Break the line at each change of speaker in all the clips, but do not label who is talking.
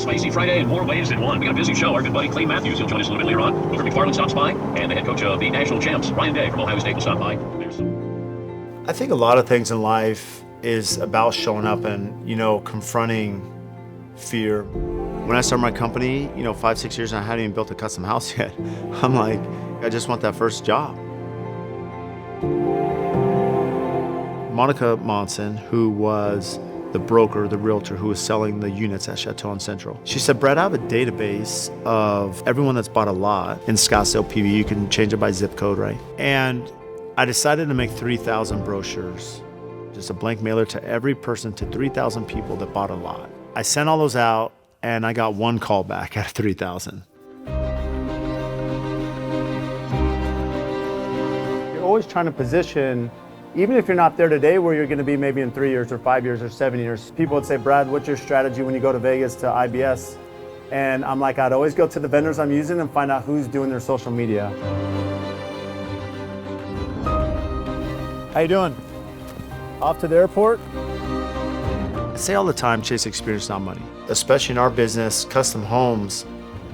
Spicy Friday in more ways than one. We got a busy show. Our good buddy Clay Matthews, he'll join us a little bit later on. Gilbert McFarland stops by, and the head coach of the national champs, Ryan Day from Ohio State, will stop by.
I think a lot of things in life is about showing up and, confronting fear. When I started my company, 5-6 years, and I hadn't even built a custom house yet. I'm like, I just want that first job. Monica Monson, who was the broker, the realtor who was selling the units at Chateau on Central. She said, Brad, I have a database of everyone that's bought a lot in Scottsdale, PV. You can change it by zip code, right? And I decided to make 3,000 brochures, just a blank mailer to every person, to 3,000 people that bought a lot. I sent all those out, and I got one call back out of 3,000. You're always trying to position, even if you're not there today, where you're going to be maybe in 3 years or 5 years or 7 years. People would say, Brad, what's your strategy when you go to Vegas to IBS? And I'm like, I'd always go to the vendors I'm using and find out who's doing their social media. How you doing? Off to the airport? I say all the time, chase experience, not money. Especially in our business, custom homes,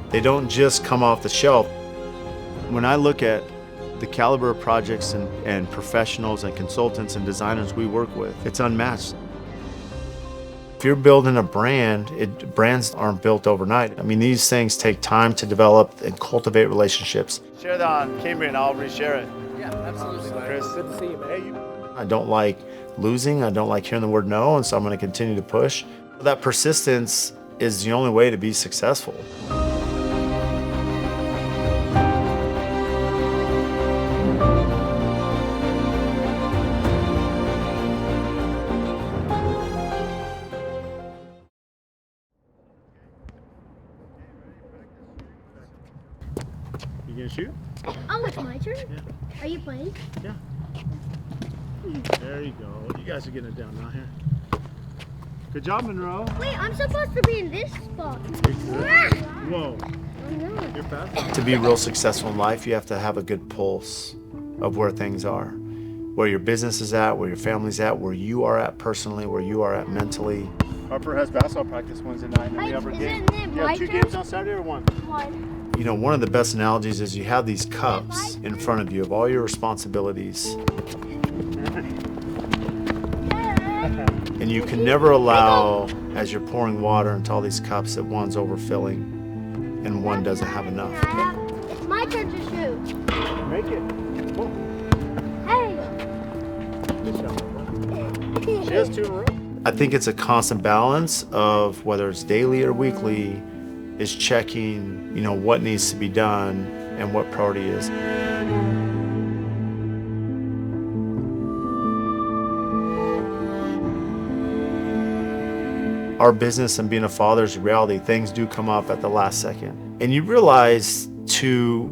they don't just come off the shelf. When I look at the caliber of projects and professionals and consultants and designers we work with, it's unmatched. If you're building a brand, brands aren't built overnight. I mean, these things take time to develop and cultivate relationships. Share that on Cambria and I'll reshare it.
Yeah, absolutely.
Chris.
Good to see you, man.
I don't like losing. I don't like hearing the word no, and so I'm going to continue to push. That persistence is the only way to be successful. You gonna shoot?
Oh, it's my turn?
Yeah.
Are you playing?
Yeah. There you go. You guys are getting it down now here. Good job, Monroe.
Wait, I'm supposed to be in this spot.
Whoa.
I'm not.
You're fast. To be real successful in life, you have to have a good pulse of where things are. Where your business is at, where your family's at, where you are at personally, where you are at mentally. Harper has basketball practice Wednesday night, and we have our game. You have 2 games on Saturday or one?
One.
One of the best analogies is you have these cups in front of you of all your responsibilities. And you can never allow, as you're pouring water into all these cups, that one's overfilling and one doesn't have enough.
It's my turn to shoot.
Make it. Whoa.
Hey.
She has 2 in a row. I think it's a constant balance of whether it's daily or weekly, is checking, what needs to be done and what priority is. Our business and being a father is a reality. Things do come up at the last second. And you realize to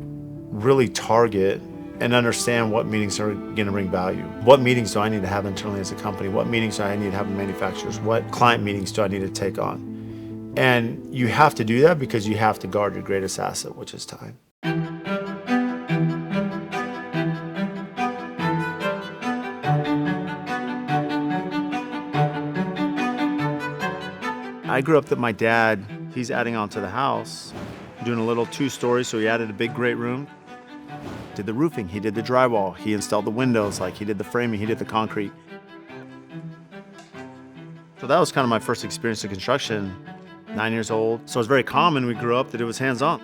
really target and understand what meetings are going to bring value. What meetings do I need to have internally as a company? What meetings do I need to have with manufacturers? What client meetings do I need to take on? And you have to do that because you have to guard your greatest asset, which is time. I grew up that my dad, he's adding on to the house, doing a little 2-story, so he added a big great room. Did the roofing, he did the drywall, he installed the windows, he did the framing, he did the concrete. So that was kind of my first experience in construction, 9 years old. So it was very common, we grew up, that it was hands-on.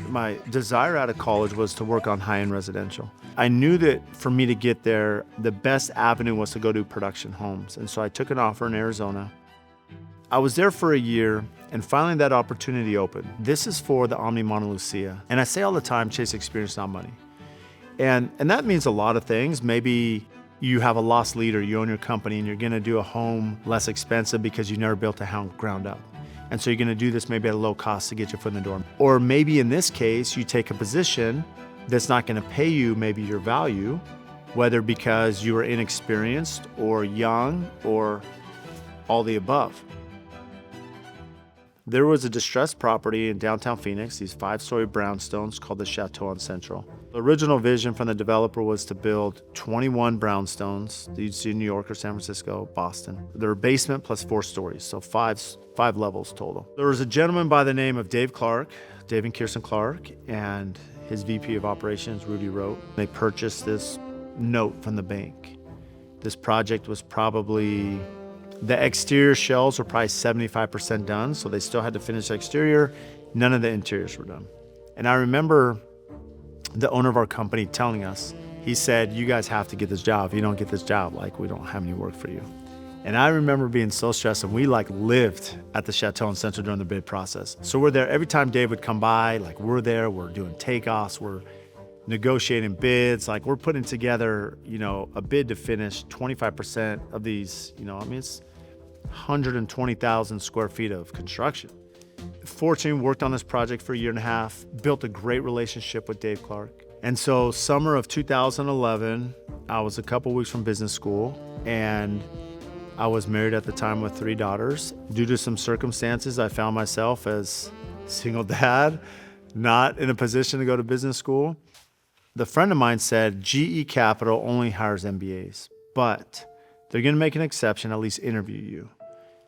My desire out of college was to work on high-end residential. I knew that for me to get there, the best avenue was to go to production homes. And so I took an offer in Arizona. I was there for a year, and finally that opportunity opened. This is for the Omni Mauna Lucia. And I say all the time, chase experience, not money. And that means a lot of things. Maybe you have a loss leader, you own your company, and you're gonna do a home less expensive because you never built a house ground up. And so you're gonna do this maybe at a low cost to get your foot in the door. Or maybe in this case, you take a position that's not gonna pay you maybe your value, whether because you are inexperienced or young or all the above. There was a distressed property in downtown Phoenix, these 5-story brownstones called the Chateau on Central. The original vision from the developer was to build 21 brownstones that you'd see in New York or San Francisco, Boston. They're a basement plus 4 stories, so five levels total. There was a gentleman by the name of Dave and Kirsten Clark, and his VP of operations, Rudy Rote. They purchased this note from the bank. This project was probably, the exterior shells were probably 75% done, so they still had to finish the exterior. None of the interiors were done. And I remember the owner of our company telling us, he said, you guys have to get this job. If you don't get this job, like, we don't have any work for you. And I remember being so stressed, and we lived at the Chateau in Central during the bid process. So we're there every time Dave would come by, we're there, we're doing takeoffs, we're negotiating bids, we're putting together, a bid to finish 25% of these, it's 120,000 square feet of construction. Fortunately, worked on this project for a year and a half, built a great relationship with Dave Clark. And so summer of 2011, I was a couple weeks from business school, and I was married at the time with 3 daughters. Due to some circumstances, I found myself as a single dad, not in a position to go to business school. The friend of mine said, GE Capital only hires MBAs, but they're gonna make an exception, at least interview you.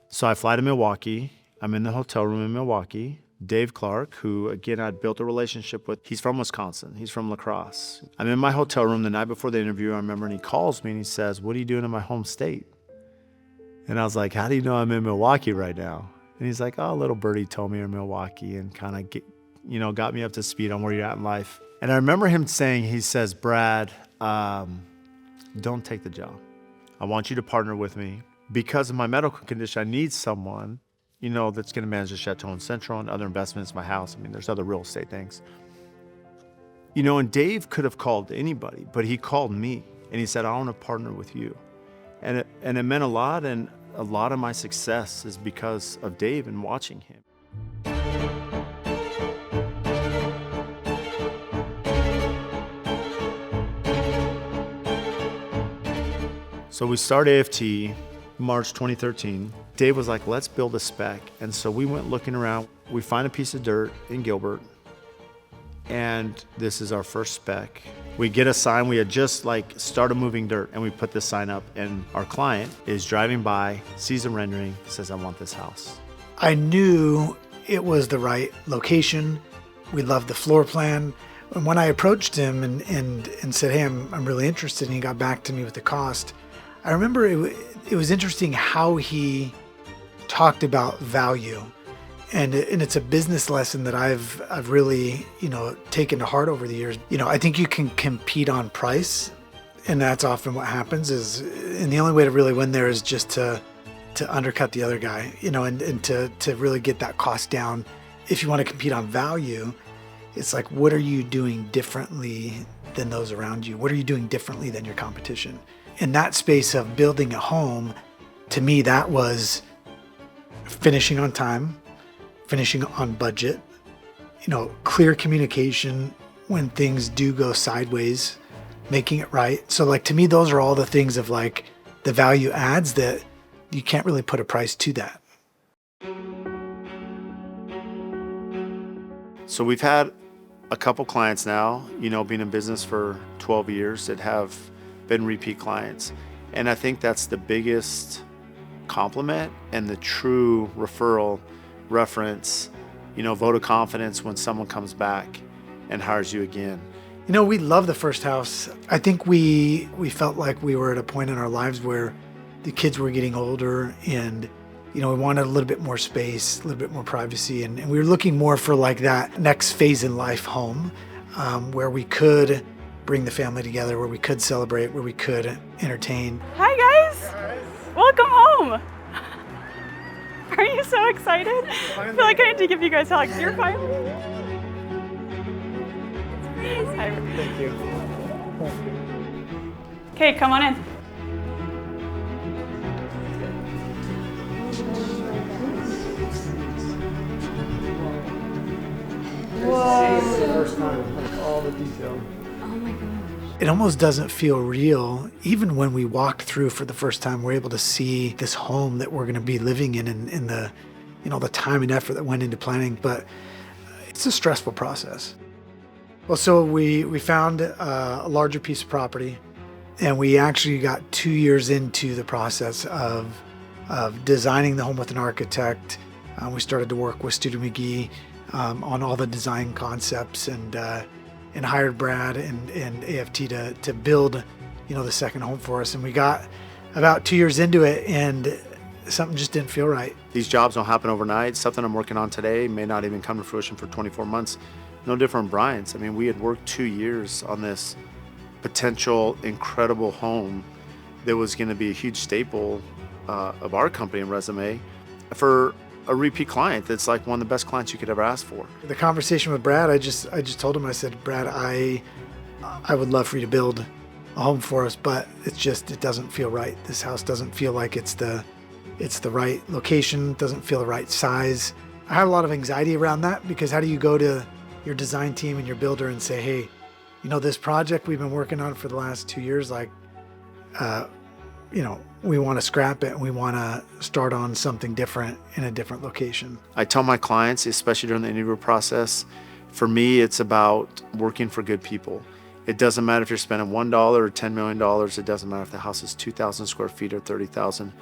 So I fly to Milwaukee. I'm in the hotel room in Milwaukee. Dave Clark, who again I'd built a relationship with, he's from Wisconsin, he's from La Crosse. I'm in my hotel room the night before the interview, I remember, and he calls me and he says, what are you doing in my home state? And I was like, how do you know I'm in Milwaukee right now? And he's like, oh, little birdie told me you're in Milwaukee, and kind of got me up to speed on where you're at in life. And I remember him saying, he says, Brad, don't take the job. I want you to partner with me. Because of my medical condition, I need someone, that's going to manage the Chateau in Central and other investments in my house. There's other real estate things. And Dave could have called anybody, but he called me and he said, I want to partner with you. And it meant a lot, and a lot of my success is because of Dave and watching him. So we started AFT March 2013. Dave was like, let's build a spec. And so we went looking around. We find a piece of dirt in Gilbert, and this is our first spec. We get a sign. We had just started moving dirt, and we put this sign up, and our client is driving by, sees a rendering, says, I want this house.
I knew it was the right location. We loved the floor plan. And when I approached him and said, hey, I'm really interested, and he got back to me with the cost, I remember it was interesting how he talked about value. And it's a business lesson that I've really, taken to heart over the years. I think you can compete on price, and that's often what happens and the only way to really win there is just to undercut the other guy, and to really get that cost down. If you want to compete on value, it's what are you doing differently than those around you? What are you doing differently than your competition? In that space of building a home, to me, that was finishing on time, finishing on budget, clear communication when things do go sideways, making it right. So to me, those are all the things of the value adds that you can't really put a price to that.
So we've had a couple clients now, being in business for 12 years that have been repeat clients. And I think that's the biggest compliment and the true referral reference, vote of confidence when someone comes back and hires you again.
We love the first house. I think we felt like we were at a point in our lives where the kids were getting older, and we wanted a little bit more space, a little bit more privacy, and we were looking more for that next phase in life home, where we could bring the family together, where we could celebrate, where we could entertain.
Hi guys! Welcome home! Are you so excited? I feel like I need to give you guys hugs. You're fine. Hi.
Thank you.
Okay, come on in.
All the detail. Oh my gosh. It almost doesn't feel real. Even when we walked through for the first time, we're able to see this home that we're going to be living in the, the time and effort that went into planning. But it's a stressful process. Well, so we found a larger piece of property, and we actually got 2 years into the process of designing the home with an architect. We started to work with Studio McGee on all the design concepts, and hired Brad and AFT to build, the second home for us. And we got about 2 years into it, and something just didn't feel right.
These jobs don't happen overnight. Something I'm working on today may not even come to fruition for 24 months. No different from Brian's. I mean, we had worked 2 years on this potential incredible home that was going to be a huge staple of our company and resume for a repeat client that's like one of the best clients you could ever ask for.
The conversation with Brad, I just told him, I said, Brad, I would love for you to build a home for us, but it doesn't feel right. This house doesn't feel like it's the right location, doesn't feel the right size. I had a lot of anxiety around that, because how do you go to your design team and your builder and say, hey, this project we've been working on for the last 2 years, we want to scrap it and we want to start on something different in a different location.
I tell my clients, especially during the interview process, for me, it's about working for good people. It doesn't matter if you're spending $1 or $10 million. It doesn't matter if the house is 2,000 square feet or 30,000.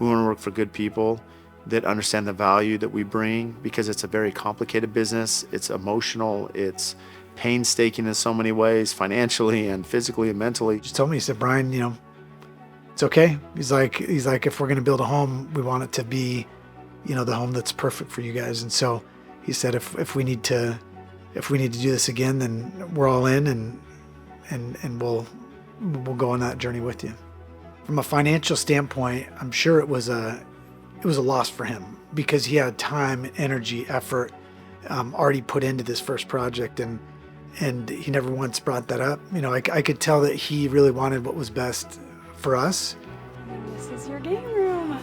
We want to work for good people that understand the value that we bring, because it's a very complicated business. It's emotional. It's painstaking in so many ways, financially and physically and mentally.
He just told me, he said, Brian, it's okay. He's like, if we're going to build a home, we want it to be, the home that's perfect for you guys. And so he said, if we need to do this again, then we're all in, and we'll go on that journey with you. From a financial standpoint, I'm sure it was a loss for him, because he had time, energy, effort already put into this first project, and he never once brought that up. I could tell that he really wanted what was best for us.
This is your game room.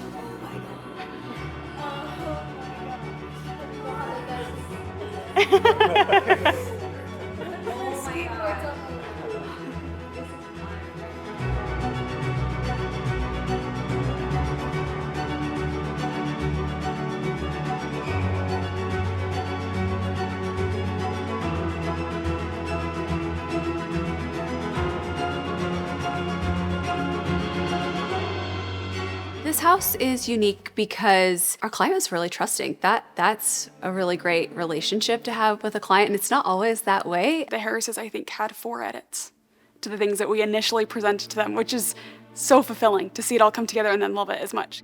This house is unique because our client is really trusting. That's a really great relationship to have with a client, and it's not always that way.
The Harrises, I think, had 4 edits to the things that we initially presented to them, which is so fulfilling to see it all come together and then love it as much.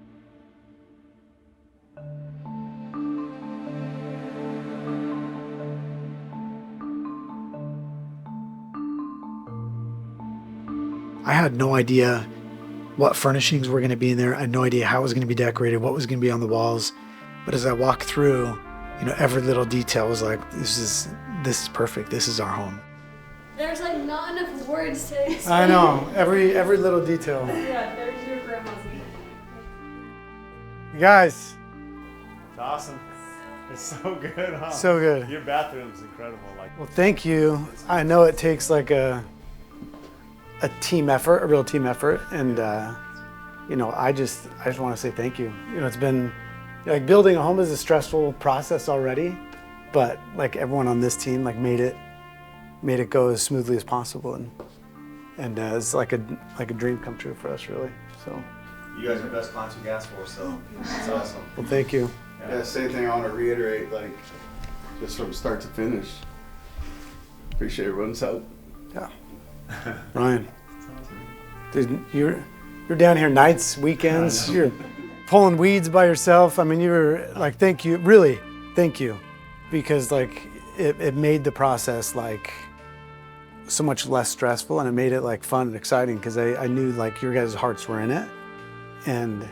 I had no idea what furnishings were going to be in there. I had no idea how it was going to be decorated, what was going to be on the walls. But as I walked through, every little detail was like, this is perfect. This is our home.
There's not enough words to explain.
I know, every little detail.
Yeah, there's your grandma's.
You guys,
It's awesome. It's so good, huh?
so good.
Your bathroom's incredible.
Well, thank you. I know it takes like a team effort, a real team effort, and I just want to say thank you. It's been like building a home is a stressful process already, but like everyone on this team made it go as smoothly as possible, and it's like a dream come true for us, really. So
You guys are the best clients we asked for, so it's awesome.
well, thank you.
Yeah, same thing I want to reiterate, just from start to finish. Appreciate everyone's help.
Yeah. Ryan, dude, you're down here nights, weekends. You're pulling weeds by yourself. I mean, you're like, thank you, really, thank you, because it made the process so much less stressful, and it made it fun and exciting, because I knew your guys' hearts were in it, and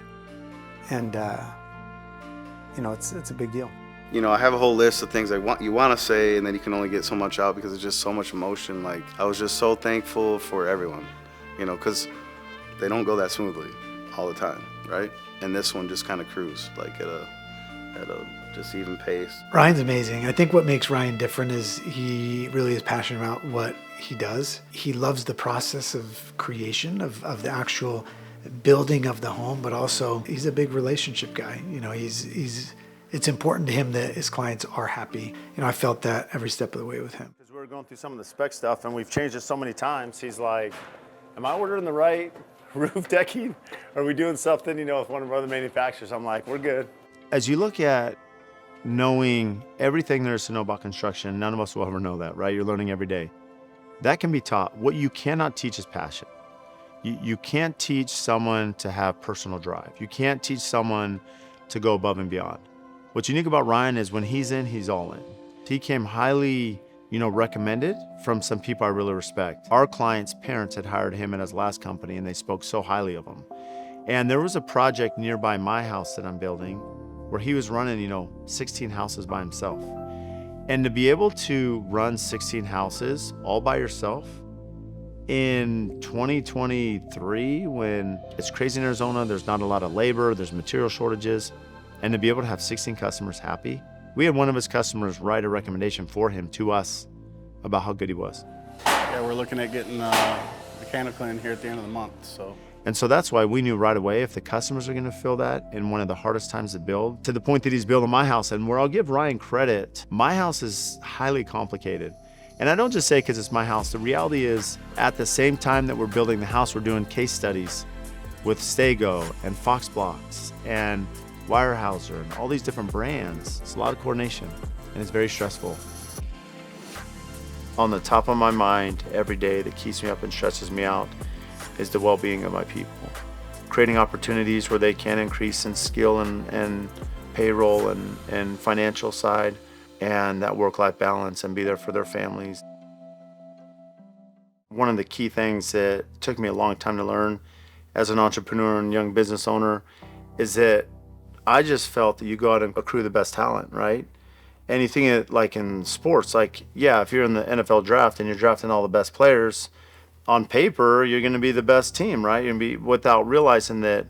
it's a big deal.
I have a whole list of things you want to say, and then you can only get so much out because it's just so much emotion. I was just so thankful for everyone, because they don't go that smoothly all the time, right? And this one just kind of cruised at a just even pace.
Ryan's amazing. I think what makes Ryan different is he really is passionate about what he does. He loves the process of creation, of the actual building of the home, but also he's a big relationship guy. It's important to him that his clients are happy. I felt that every step of the way with him.
Because we're were going through some of the spec stuff, and we've changed it so many times. He's like, am I ordering the right roof decking? Are we doing something, with one of our other manufacturers? I'm like, we're good. As you look at knowing everything there is to know about construction, none of us will ever know that, right? You're learning every day. That can be taught. What you cannot teach is passion. You can't teach someone to have personal drive. You can't teach someone to go above and beyond. What's unique about Ryan is when he's in, he's all in. He came highly, recommended from some people I really respect. Our client's parents had hired him at his last company, and they spoke so highly of him. And there was a project nearby my house that I'm building where he was running, 16 houses by himself. And to be able to run 16 houses all by yourself in 2023, when it's crazy in Arizona, there's not a lot of labor, there's material shortages, and to be able to have 16 customers happy. We had one of his customers write a recommendation for him to us about how good he was.
Yeah, we're looking at getting mechanical in here at the end of the month, so.
And so that's why we knew right away if the customers are gonna fill that in one of the hardest times to build, to the point that he's building my house, and where I'll give Ryan credit, my house is highly complicated. And I don't just say because it's my house. The reality is, at the same time that we're building the house, we're doing case studies with Stego and Fox Blocks and Weyerhaeuser and all these different brands. It's a lot of coordination, and it's very stressful. On the top of my mind every day that keeps me up and stresses me out is the well-being of my people. Creating opportunities where they can increase in skill and payroll and financial side, and that work-life balance, and be there for their families. One of the key things that took me a long time to learn as an entrepreneur and young business owner is that I just felt that you go out and accrue the best talent, right? And you think it like in sports, if you're in the NFL draft and you're drafting all the best players, on paper, you're gonna be the best team, right? You're gonna be, without realizing that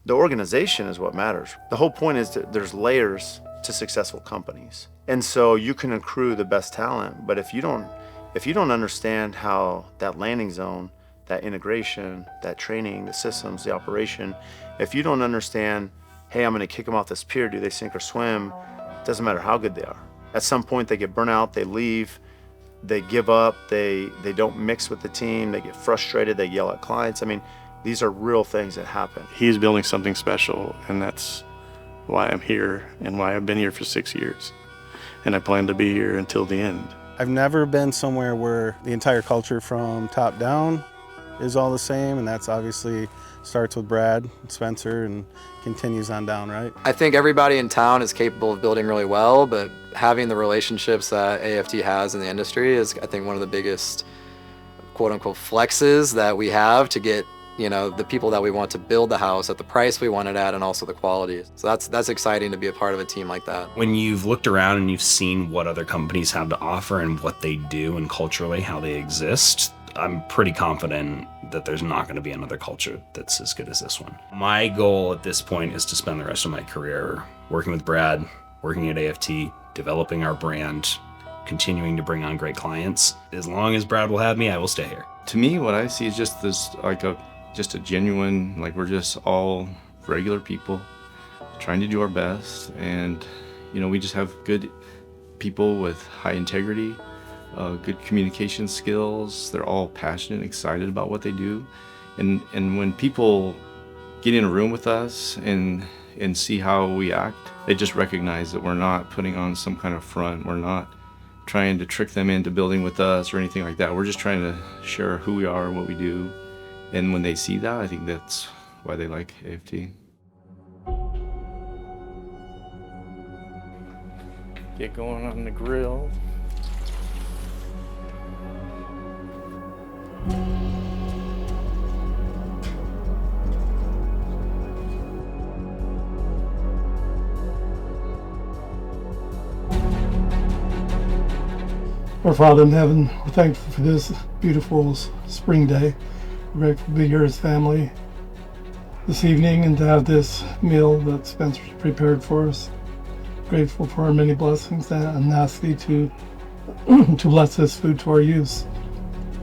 the organization is what matters. The whole point is that there's layers to successful companies. And so you can accrue the best talent, but if you don't understand how that landing zone, that integration, that training, the systems, the operation, if you don't understand, hey, I'm gonna kick them off this pier, do they sink or swim? Doesn't matter how good they are. At some point they get burnt out, they leave, they give up, they don't mix with the team, they get frustrated, they yell at clients. I mean, these are real things that happen.
He's building something special, and that's why I'm here and why I've been here for 6 years. And I plan to be here until the end. I've never been somewhere where the entire culture from top down is all the same, and that's obviously starts with Brad, Spencer, and continues on down, right?
I think everybody in town is capable of building really well, but having the relationships that AFT has in the industry is, I think, one of the biggest quote-unquote flexes that we have to get the people that we want to build the house at the price we want it at, and also the quality. So that's exciting to be a part of a team like that.
When you've looked around and you've seen what other companies have to offer and what they do and culturally how they exist, I'm pretty confident that there's not going to be another culture that's as good as this one. My goal at this point is to spend the rest of my career working with Brad, working at AFT, developing our brand, continuing to bring on great clients. As long as Brad will have me, I will stay here.
To me, what I see is just this, just a genuine, we're just all regular people trying to do our best, and we just have good people with high integrity, good communication skills. They're all passionate and excited about what they do, and when people get in a room with us and see how we act, they just recognize that we're not putting on some kind of front. We're not trying to trick them into building with us or anything like that. We're just trying to share who we are and what we do. And when they see that, I think that's why they like AFT.
Get going on the grill.
Our Father in heaven, we're thankful for this beautiful spring day. We're grateful to be here as family this evening and to have this meal that Spencer's prepared for us. Grateful for our many blessings and ask thee to bless this food to our use.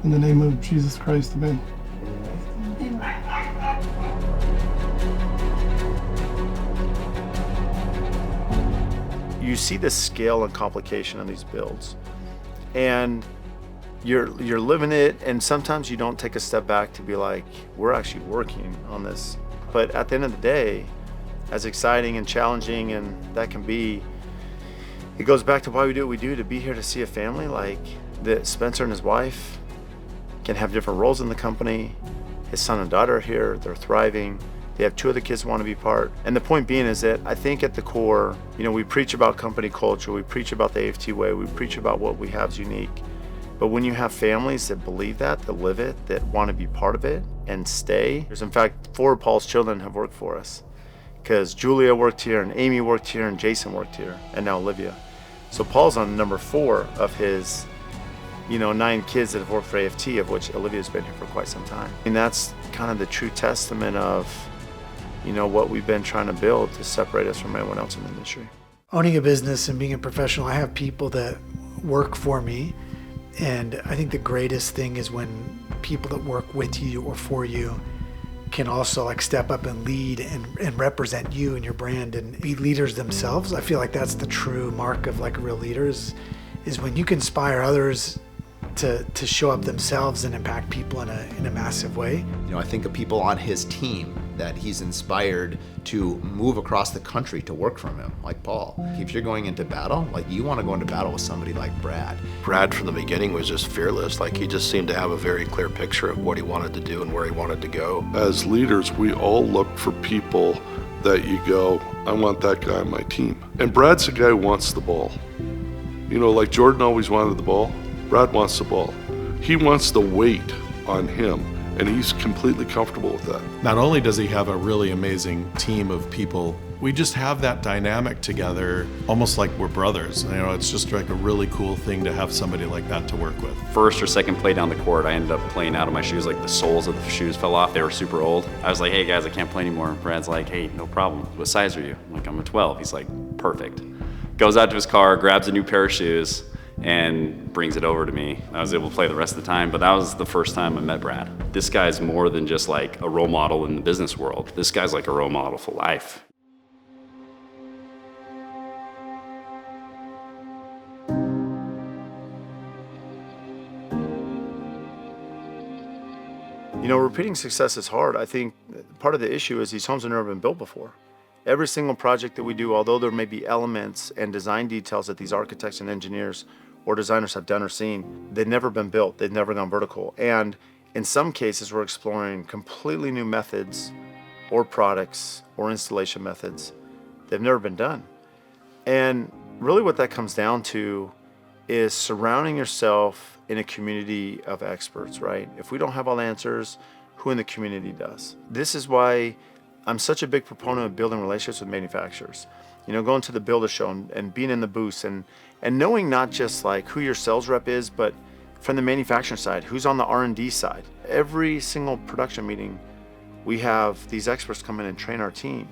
In the name of Jesus Christ, amen.
You see the scale and complication of these builds. And you're living it, and sometimes you don't take a step back to be like, we're actually working on this. But at the end of the day, as exciting and challenging and that can be, it goes back to why we do what we do, to be here to see a family like that. Spencer and his wife can have different roles in the company. His son and daughter are here, they're thriving. They have 2 of the kids who want to be part. And the point being is that I think at the core, we preach about company culture, we preach about the AFT way, we preach about what we have is unique. But when you have families that believe that live it, that want to be part of it and stay. There's in fact 4 of Paul's children have worked for us, because Julia worked here and Amy worked here and Jason worked here and now Olivia. So Paul's on number 4 of his 9 kids that have worked for AFT, of which Olivia's been here for quite some time. And that's kind of the true testament of what we've been trying to build to separate us from anyone else in the industry.
Owning a business and being a professional, I have people that work for me. And I think the greatest thing is when people that work with you or for you can also step up and lead and represent you and your brand and be leaders themselves. I feel like that's the true mark of a real leader is when you can inspire others to show up themselves and impact people in a massive way.
I think of people on his team that he's inspired to move across the country to work from him, like Paul. If you're going into battle, you want to go into battle with somebody like Brad.
Brad from the beginning was just fearless. He just seemed to have a very clear picture of what he wanted to do and where he wanted to go.
As leaders, we all look for people that you go, I want that guy on my team. And Brad's the guy who wants the ball. Like Jordan always wanted the ball, Brad wants the ball. He wants the weight on him, and he's completely comfortable with that.
Not only does he have a really amazing team of people, we just have that dynamic together, almost like we're brothers. It's just a really cool thing to have somebody like that to work with.
First or second play down the court, I ended up playing out of my shoes, the soles of the shoes fell off. They were super old. I was like, hey guys, I can't play anymore. Brad's like, hey, no problem. What size are you? I'm like, I'm a 12. He's like, perfect. Goes out to his car, grabs a new pair of shoes, and brings it over to me. I was able to play the rest of the time, but that was the first time I met Brad. This guy's more than just a role model in the business world. This guy's a role model for life.
Repeating success is hard. I think part of the issue is these homes have never been built before. Every single project that we do, although there may be elements and design details that these architects and engineers or designers have done or seen, they've never been built, they've never gone vertical. And in some cases, we're exploring completely new methods or products or installation methods that have never been done. And really what that comes down to is surrounding yourself in a community of experts, right? If we don't have all the answers, who in the community does? This is why I'm such a big proponent of building relationships with manufacturers. Going to the Builder Show and being in the booths and knowing not just who your sales rep is, but from the manufacturing side, who's on the R&D side. Every single production meeting, we have these experts come in and train our team.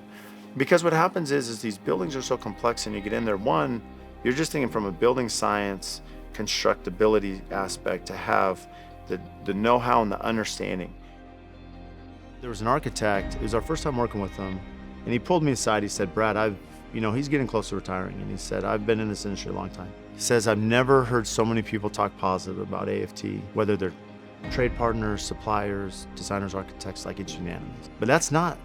Because what happens is these buildings are so complex and you get in there, one, you're just thinking from a building science, constructability aspect to have the know-how and the understanding. There was an architect, it was our first time working with him, and he pulled me aside, he said, Brad, he's getting close to retiring, and he said, I've been in this industry a long time. He says, I've never heard so many people talk positive about AFT, whether they're trade partners, suppliers, designers, architects, it's unanimous. But it's not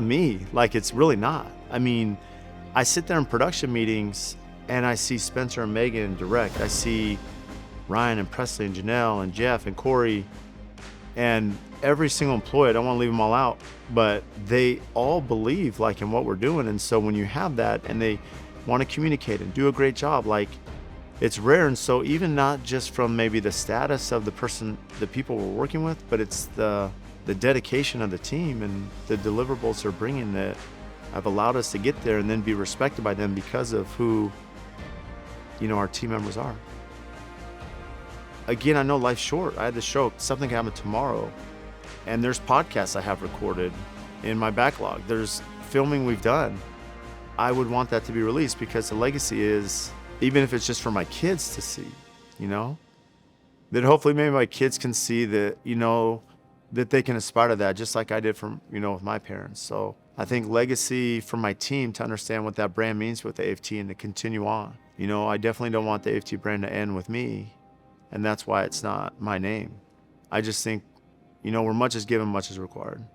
me, it's really not. I sit there in production meetings, and I see Spencer and Megan in direct, I see Ryan and Presley and Janelle and Jeff and Corey, and every single employee, I don't want to leave them all out, but they all believe in what we're doing. And so when you have that and they want to communicate and do a great job, it's rare. And so even not just from maybe the status of the people we're working with, but it's the dedication of the team and the deliverables they're bringing that have allowed us to get there and then be respected by them because of who, our team members are. Again, I know life's short. I had this show, something happened tomorrow. And there's podcasts I have recorded in my backlog. There's filming we've done. I would want that to be released because the legacy is, even if it's just for my kids to see, that hopefully maybe my kids can see that, that they can aspire to that just like I did from, with my parents. So I think legacy for my team to understand what that brand means with AFT and to continue on. I definitely don't want the AFT brand to end with me. And that's why it's not my name. I just think, where much is given, much is required.